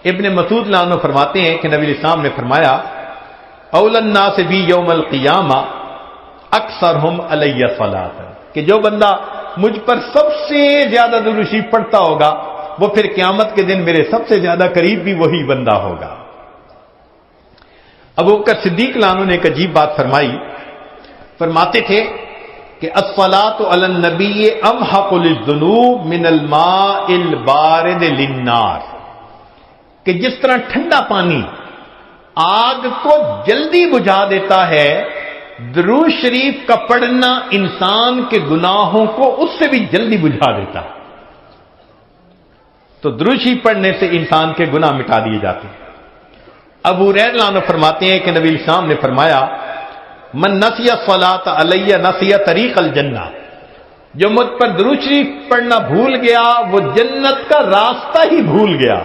इब्न मसूद लानो फरमाते हैं कि नबी इस्लाम ने फरमाया, औलन्ना से भी यौमल क़ियामा अक्सर हम अलैया सलातन, कि जो बंदा मुझ पर सबसे ज्यादा दुरूद शरीफ पढ़ता होगा वो फिर क़यामत के दिन मेरे सबसे ज्यादा करीब भी वही बंदा होगा। अबू बकर सिद्दीक लानो ने एक अजीब बात फरमाई। फरमाते थे कि अस्सलातु अलन नबी अमहक़ु लिज़्ज़ुनूब मिनल माइल बारिद लिन्नार, कि जिस तरह ठंडा पानी आग को जल्दी बुझा देता है, दुरूद शरीफ का पढ़ना इंसान के गुनाहों को उससे भी जल्दी बुझा देता है। तो दुरूद शरीफ पढ़ने से इंसान के गुनाह मिटा दिए जाते हैं। अबू हुरैरा फरमाते हैं कि नबी इस्लाम ने फरमाया, मन नसिया सलात अलैया नसिया तरीक़ल जन्ना, जो मुझ पर दुरूद शरीफ पढ़ना भूल गया वो जन्नत का रास्ता ही भूल गया।